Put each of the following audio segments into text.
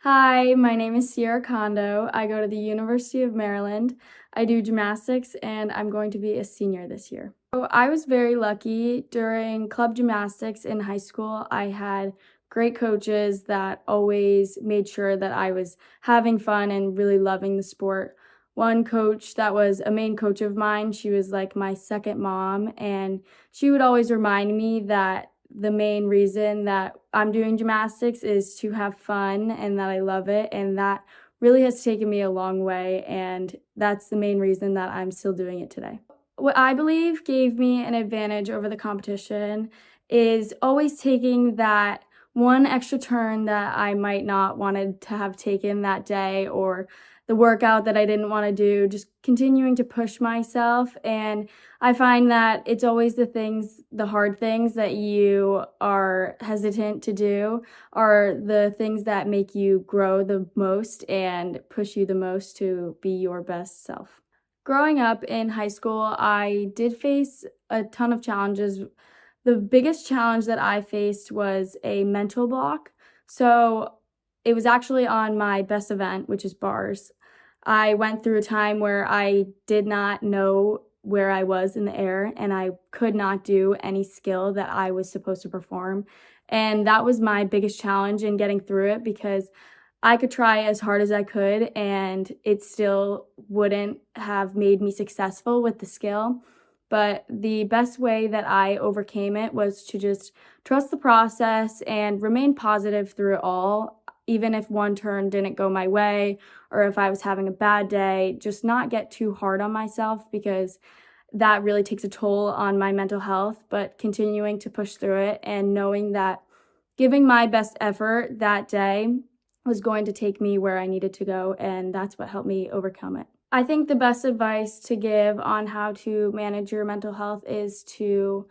Hi, my name is Sierra Kondo. I go to the University of Maryland. I do gymnastics and I'm going to be a senior this year. So I was very lucky during club gymnastics in high school. I had great coaches that always made sure that I was having fun and really loving the sport. One coach that was a main coach of mine, she was like my second mom, and she would always remind me that the main reason that I'm doing gymnastics is to have fun and that I love it, and that really has taken me a long way, and that's the main reason that I'm still doing it today. What I believe gave me an advantage over the competition is always taking that one extra turn that I might not wanted to have taken that day, or the workout that I didn't want to do, just continuing to push myself. And I find that it's always the hard things that you are hesitant to do are the things that make you grow the most and push you the most to be your best self. Growing up in high school, I did face a ton of challenges. The biggest challenge that I faced was a mental block. So it was actually on my best event, which is bars. I went through a time where I did not know where I was in the air and I could not do any skill that I was supposed to perform. And that was my biggest challenge in getting through it because I could try as hard as I could and it still wouldn't have made me successful with the skill. But the best way that I overcame it was to just trust the process and remain positive through it all, even if one turn didn't go my way or if I was having a bad day, just not get too hard on myself because that really takes a toll on my mental health, but continuing to push through it and knowing that giving my best effort that day was going to take me where I needed to go, and that's what helped me overcome it. I think the best advice to give on how to manage your mental health is to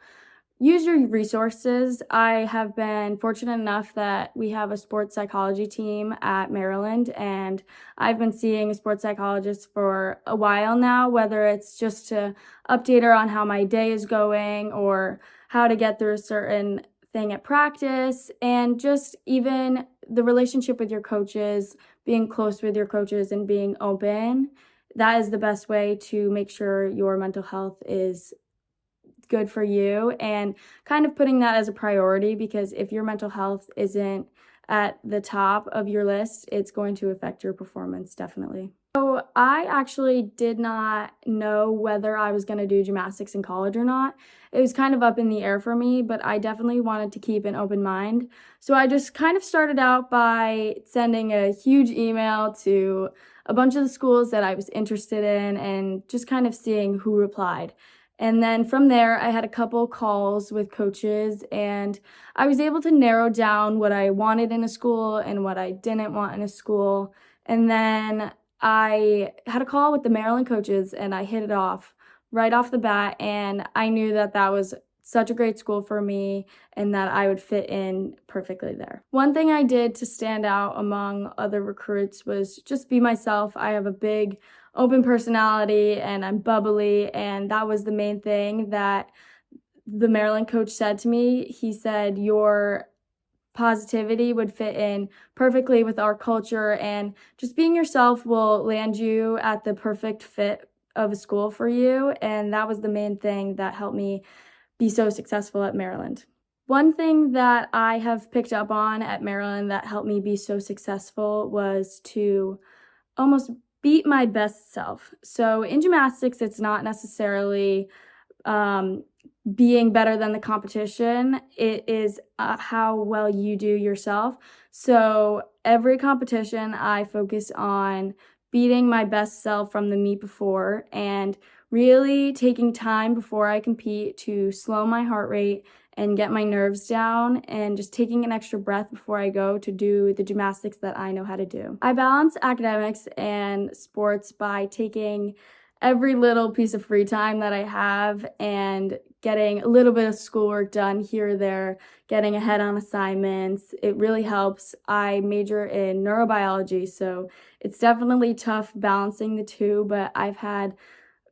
use your resources. I have been fortunate enough that we have a sports psychology team at Maryland, and I've been seeing a sports psychologist for a while now, whether it's just to update her on how my day is going or how to get through a certain thing at practice, and just even the relationship with your coaches, being close with your coaches and being open. That is the best way to make sure your mental health is good for you and kind of putting that as a priority, because if your mental health isn't at the top of your list, it's going to affect your performance definitely. So I actually did not know whether I was going to do gymnastics in college or not. It was kind of up in the air for me, but I definitely wanted to keep an open mind. So I just kind of started out by sending a huge email to a bunch of the schools that I was interested in and just kind of seeing who replied. And then from there, I had a couple calls with coaches, and I was able to narrow down what I wanted in a school and what I didn't want in a school. And then I had a call with the Maryland coaches, and I hit it off right off the bat. And I knew that that was such a great school for me and that I would fit in perfectly there. One thing I did to stand out among other recruits was just be myself. I have a big open personality and I'm bubbly, and that was the main thing that the Maryland coach said to me. He said, your positivity would fit in perfectly with our culture, and just being yourself will land you at the perfect fit of a school for you. And that was the main thing that helped me be so successful at Maryland. One thing that I have picked up on at Maryland that helped me be so successful was to almost beat my best self. So in gymnastics, it's not necessarily being better than the competition. It is how well you do yourself. So every competition, I focus on beating my best self from the meet before and really taking time before I compete to slow my heart rate and get my nerves down, and just taking an extra breath before I go to do the gymnastics that I know how to do. I balance academics and sports by taking every little piece of free time that I have and getting a little bit of schoolwork done here or there, getting ahead on assignments. It really helps. I major in neurobiology, so it's definitely tough balancing the two, but I've had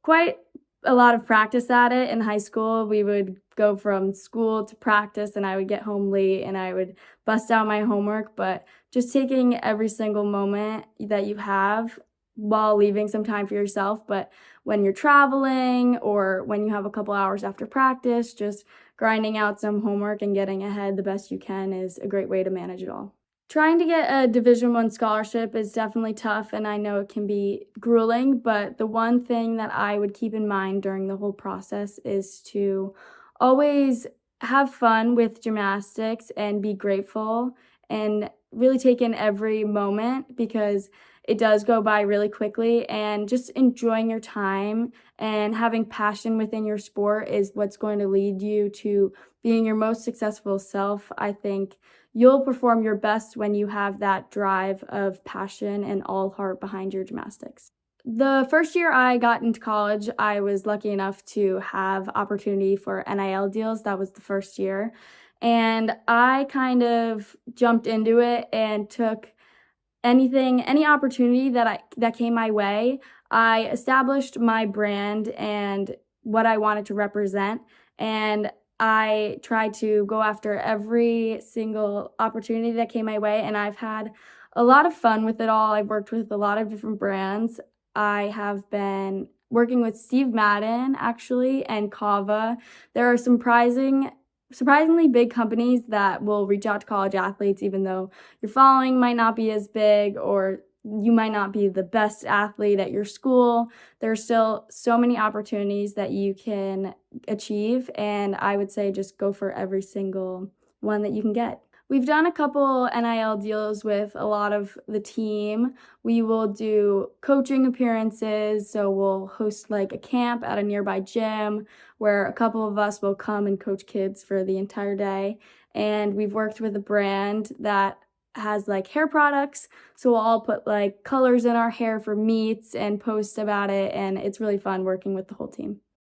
quite a lot of practice at it. In high school, we would go from school to practice and I would get home late and I would bust out my homework, but just taking every single moment that you have while leaving some time for yourself. But when you're traveling or when you have a couple hours after practice, just grinding out some homework and getting ahead the best you can is a great way to manage it all. Trying to get a Division I scholarship is definitely tough, and I know it can be grueling, but the one thing that I would keep in mind during the whole process is to always have fun with gymnastics and be grateful and really take in every moment because it does go by really quickly, and just enjoying your time and having passion within your sport is what's going to lead you to being your most successful self. I think you'll perform your best when you have that drive of passion and all heart behind your gymnastics. The first year I got into college, I was lucky enough to have opportunity for NIL deals. That was the first year. And I kind of jumped into it and took any opportunity that came my way. I established my brand and what I wanted to represent, and I tried to go after every single opportunity that came my way, and I've had a lot of fun with it all. I've worked with a lot of different brands. I have been working with Steve Madden, actually, and Kava. There are surprisingly big companies that will reach out to college athletes even though your following might not be as big or you might not be the best athlete at your school. There's still so many opportunities that you can achieve, and I would say just go for every single one that you can get. We've done a couple NIL deals with a lot of the team. We will do coaching appearances, so we'll host like a camp at a nearby gym where a couple of us will come and coach kids for the entire day. And we've worked with a brand that has like hair products, so we'll all put like colors in our hair for meets and post about it, and it's really fun working with the whole team.